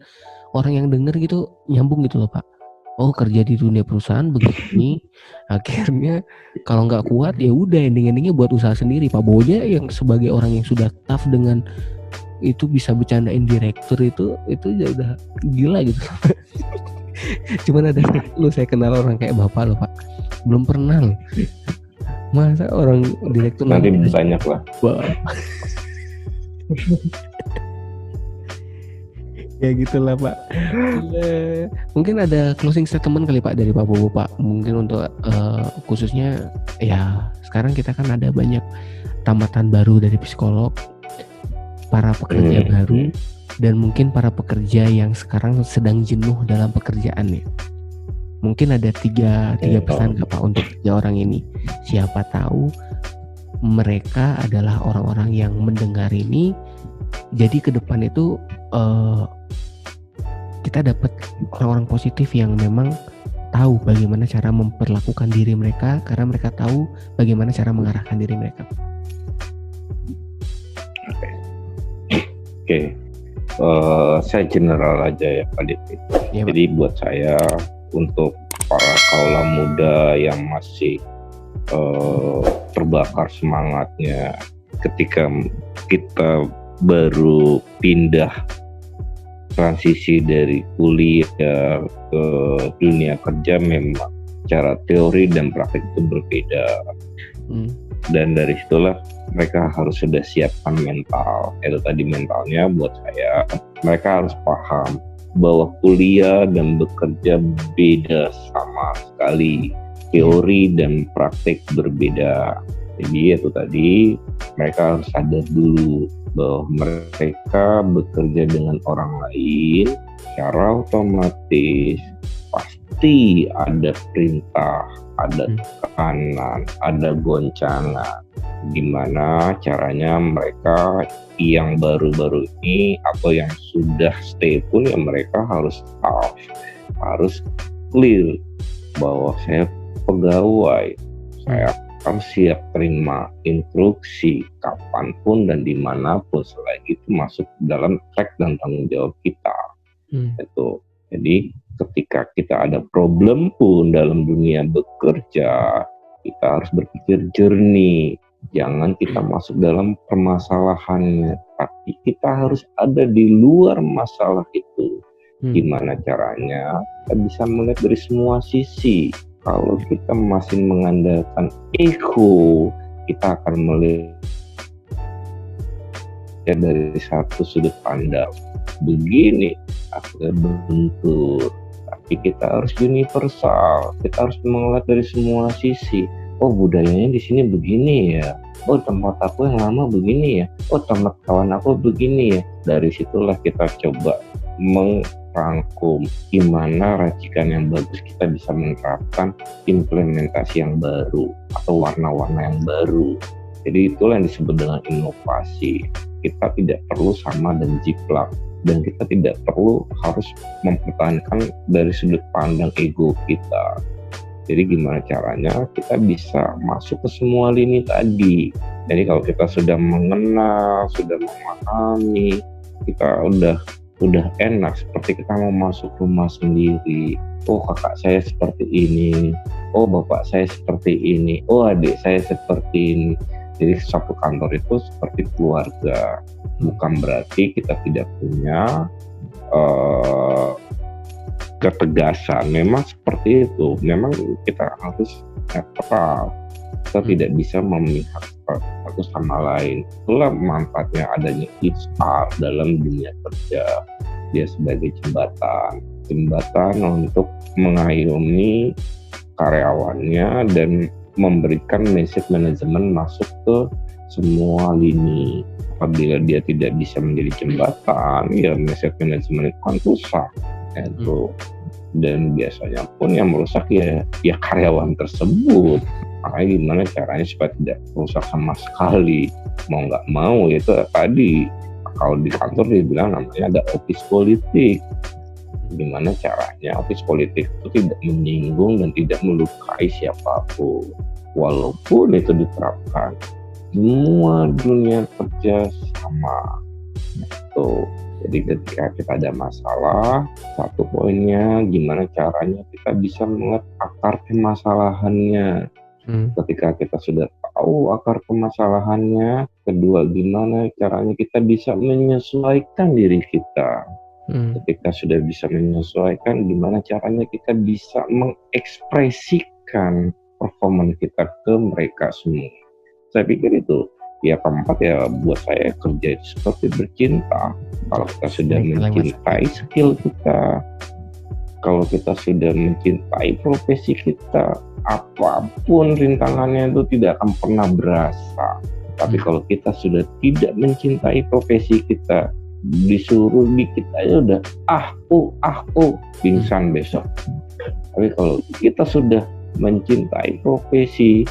orang yang denger gitu nyambung gitu loh Pak. Oh kerja di dunia perusahaan begini, akhirnya kalau nggak kuat ya udah ending-endingnya buat usaha sendiri. Pak Boja yang sebagai orang yang sudah tough dengan itu bisa bercandain direktur itu ya udah gila gitu. Cuman ada lu saya kenal orang kayak Bapak loh Pak, belum pernah loh. Masa orang direktur nanti banyak lah. Ya gitulah Pak. Mungkin ada closing statement kali Pak dari Pak Bobo Pak. Mungkin untuk khususnya ya sekarang kita kan ada banyak tamatan baru dari psikolog, para pekerja baru, dan mungkin para pekerja yang sekarang sedang jenuh dalam pekerjaannya. Mungkin ada tiga pesan gak Pak untuk tiga orang ini. Siapa tahu mereka adalah orang-orang yang mendengar ini, jadi ke depan itu kita dapat orang-orang positif yang memang tahu bagaimana cara memperlakukan diri mereka, karena mereka tahu bagaimana cara mengarahkan diri mereka. Oke. Saya general aja ya Pak Devi. Ya, jadi buat saya, untuk para kaula muda yang masih terbakar semangatnya ketika kita baru pindah transisi dari kuliah ke dunia kerja, memang cara teori dan praktik itu berbeda. Dan dari situlah mereka harus sudah siapkan mental. Itu tadi mentalnya buat saya, mereka harus paham bahwa kuliah dan bekerja beda sama sekali. Teori dan praktik berbeda. Jadi itu tadi mereka harus sadar dulu bahwa mereka bekerja dengan orang lain, secara otomatis pasti ada perintah, ada tekanan, ada goncangan. Gimana caranya mereka yang baru-baru ini atau yang sudah stay pun ya mereka harus tough, harus clear bahwa saya pegawai, saya akan siap terima instruksi kapanpun dan dimanapun selagi itu masuk dalam track dan tanggung jawab kita. Itu. Jadi ketika kita ada problem pun dalam dunia bekerja, kita harus berpikir jernih. Jangan kita masuk dalam permasalahannya, tapi kita harus ada di luar masalah itu. Gimana caranya? Kita bisa melihat dari semua sisi. Kalau kita masih mengandalkan ego, kita akan melihat dari satu sudut pandang. Begini, akhirnya bentur. Tapi kita harus universal. Kita harus melihat dari semua sisi. Oh budayanya di sini begini ya. Oh tempat aku yang lama begini ya. Oh tempat kawan aku begini ya. Dari situlah kita coba merangkum gimana racikan yang bagus kita bisa menerapkan implementasi yang baru atau warna-warna yang baru. Jadi itulah yang disebut dengan inovasi. Kita tidak perlu sama dan jiplak. dan kita tidak perlu harus mempertahankan dari sudut pandang ego kita. Jadi gimana caranya kita bisa masuk ke semua lini tadi. Jadi kalau kita sudah mengenal, sudah memahami, kita udah enak, seperti kita mau masuk rumah sendiri. Oh, kakak saya seperti ini, oh bapak saya seperti ini, oh adik saya seperti ini. Jadi satu kantor itu seperti keluarga. Bukan berarti kita tidak punya ketegasan. Memang seperti itu. Memang kita harus netral. Kita tidak bisa memihak satu sama lain. Itulah manfaatnya adanya HR dalam dunia kerja. Dia sebagai jembatan untuk mengayomi karyawannya dan memberikan message manajemen masuk ke semua lini. Apabila dia tidak bisa menjadi jembatan, ya message manajemen itu kan rusak. Itu dan biasanya pun yang merusak ya karyawan tersebut. Makanya gimana caranya supaya tidak rusak sama sekali. Mau nggak mau itu tadi, kalau di kantor dibilang namanya ada office politik. Gimana caranya office politik itu tidak menyinggung dan tidak melukai siapapun, walaupun itu diterapkan semua dunia kerja sama. Tuh. Jadi ketika kita ada masalah, satu poinnya gimana caranya kita bisa melihat akar permasalahannya. Ketika kita sudah tahu akar permasalahannya, kedua gimana caranya kita bisa menyesuaikan diri kita. Ketika sudah bisa menyesuaikan, gimana caranya kita bisa mengekspresikan performa kita ke mereka semua. Saya pikir itu. Ya keempat ya buat saya kerja seperti bercinta. Kalau kita sudah mencintai skill kita, kalau kita sudah mencintai profesi kita, apapun rintangannya itu tidak akan pernah berasa. Tapi kalau kita sudah tidak mencintai profesi kita, disuruh dikit aja udah pingsan besok. Tapi kalau kita sudah mencintai profesi,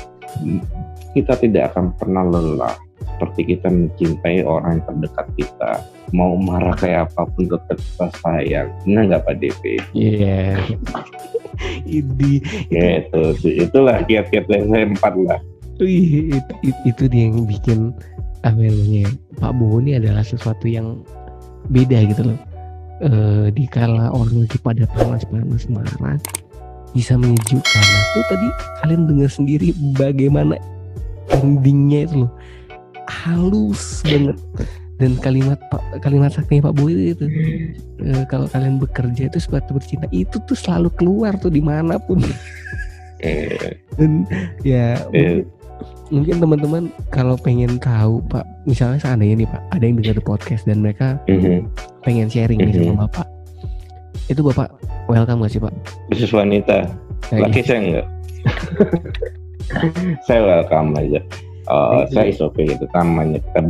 kita tidak akan pernah lelah. Seperti kita mencintai orang yang terdekat kita, mau marah kayak apapun tetap kita sayang. Benar nggak Pak DP? Iya. Itulah kiat-kiat level 4 lah. Itu dia yang bikin namanya Pak Bowo ini adalah sesuatu yang beda gitu loh. Di kala orang lagi pada panas-panas marah, bisa menyejukkan. Nah, tuh tadi kalian dengar sendiri bagaimana endingnya itu loh, halus banget. Dan kalimat saktinya Pak Bowo itu kalau kalian bekerja itu seperti bercinta, itu tuh selalu keluar tuh dimanapun. Dan ya mungkin teman-teman kalau pengen tahu Pak, misalnya seandainya nih Pak ada yang dengar podcast dan mereka pengen sharing nih sama Bapak, itu Bapak welcome gak sih Pak? Khusus wanita, laki saya enggak. Saya welcome aja. Saya is okay gitu, namanya kita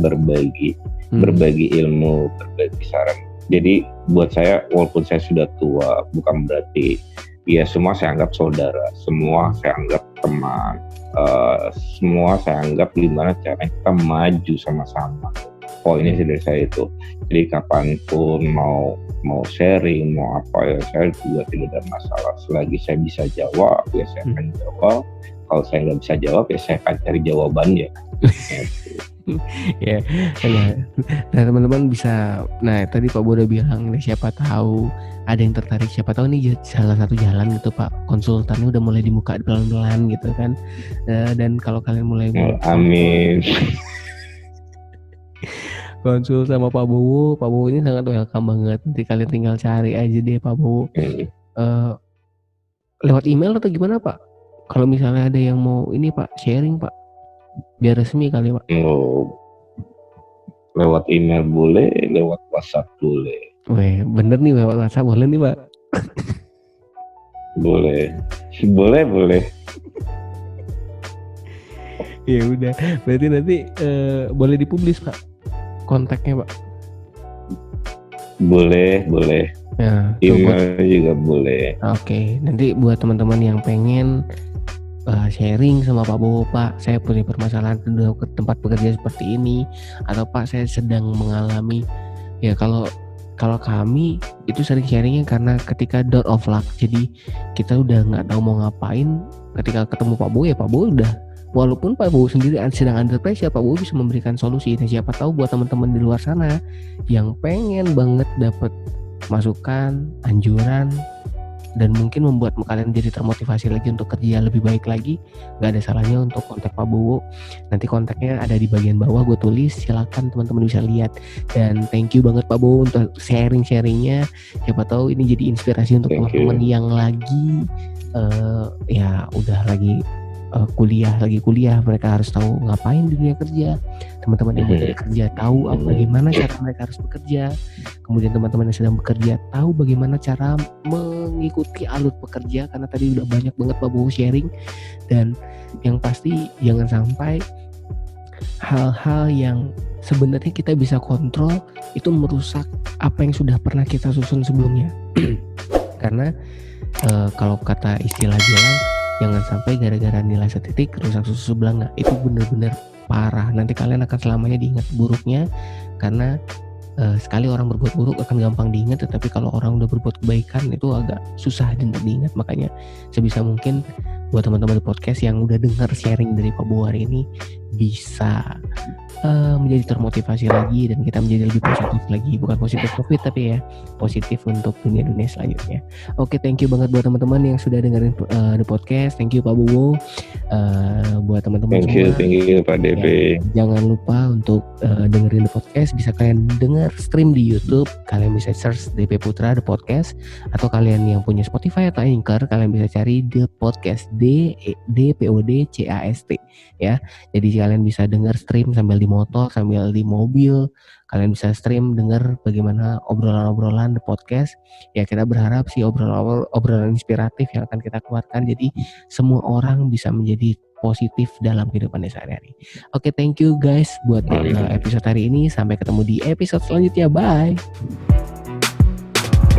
berbagi ilmu, berbagi saran. Jadi buat saya walaupun saya sudah tua, bukan berarti ya semua saya anggap saudara, semua saya anggap teman, semua saya anggap gimana caranya kita maju sama-sama. Poinnya sih dari saya itu. Jadi kapanpun mau sharing, mau apa ya saya juga tidak ada masalah. Selagi saya bisa jawab ya saya akan jawab. Kalau saya nggak bisa jawab ya saya akan cari jawabannya. Ya, nah teman-teman bisa. Nah tadi Pak Bowo udah bilang nih, siapa tahu ada yang tertarik, siapa tahu nih salah satu jalan gitu Pak, konsultannya udah mulai dibuka pelan-pelan gitu kan. Dan kalau kalian mulai amin konsul sama Pak Bowo ini sangat welcome banget. Nanti kalian tinggal cari aja deh Pak Bowo lewat email atau gimana Pak? Kalau misalnya ada yang mau ini Pak sharing Pak, biar resmi kali Pak. Lewat email boleh, lewat WhatsApp boleh. Weh, bener nih lewat WhatsApp boleh nih Pak. Boleh. Ya udah, berarti nanti boleh dipublis Pak kontaknya Pak. Boleh. Ya, email juga boleh. Oke, nanti buat teman-teman yang pengen sharing sama Pak Bowo, Pak saya punya permasalahan ke tempat bekerja seperti ini, atau Pak saya sedang mengalami, ya kalau kalau kami itu sering sharingnya karena ketika door of luck, jadi kita udah nggak tahu mau ngapain, ketika ketemu Pak Bowo ya Pak Bowo udah, walaupun Pak Bowo sendiri sedang under pressure, Pak Bowo bisa memberikan solusi. Dan siapa tahu buat teman-teman di luar sana yang pengen banget dapat masukan, anjuran, dan mungkin membuat kalian jadi termotivasi lagi untuk kerja lebih baik lagi, nggak ada salahnya untuk kontak Pak Bowo. Nanti kontaknya ada di bagian bawah gue tulis, silakan teman-teman bisa lihat. Dan thank you banget Pak Bowo untuk sharing-sharingnya. Siapa tahu ini jadi inspirasi untuk teman-teman yang lagi ya udah lagi kuliah, mereka harus tahu ngapain di dunia kerja. Teman-teman yang bekerja kerja tahu bagaimana cara mereka harus bekerja. Kemudian teman-teman yang sedang bekerja tahu bagaimana cara mengikuti alur pekerja, karena tadi udah banyak banget Pak Bowo sharing. Dan yang pasti jangan sampai hal-hal yang sebenarnya kita bisa kontrol itu merusak apa yang sudah pernah kita susun sebelumnya. Karena kalau kata istilah bilang, jangan sampai gara-gara nilai setitik rusak susu sebelah. Nggak, itu benar-benar parah. Nanti kalian akan selamanya diingat buruknya, karena sekali orang berbuat buruk akan gampang diingat, tetapi kalau orang udah berbuat kebaikan itu agak susah untuk diingat. Makanya sebisa mungkin buat teman-teman di podcast yang udah dengar sharing dari Pak Bowo hari ini bisa menjadi termotivasi lagi, dan kita menjadi lebih positif lagi. Bukan positif COVID tapi ya positif untuk dunia-dunia selanjutnya. Oke, thank you banget buat teman-teman yang sudah dengerin the podcast. Thank you Pak Bowo. Buat teman-teman semua, thank you Pak DP. Ya, jangan lupa untuk dengerin the podcast. Bisa kalian dengar stream di YouTube, kalian bisa search DP Putra the podcast, atau kalian yang punya Spotify atau Anchor, kalian bisa cari the podcast, DPODCAST ya. Jadi kalian bisa dengar stream sambil di motor, sambil di mobil, kalian bisa stream dengar bagaimana obrolan-obrolan the podcast. Ya, kita berharap sih obrolan inspiratif yang akan kita keluarkan, jadi semua orang bisa menjadi positif dalam kehidupan sehari-hari. Oke, thank you guys buat episode hari ini. Sampai ketemu di episode selanjutnya. Bye.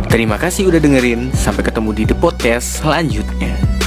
Terima kasih udah dengerin. Sampai ketemu di The Podcast selanjutnya.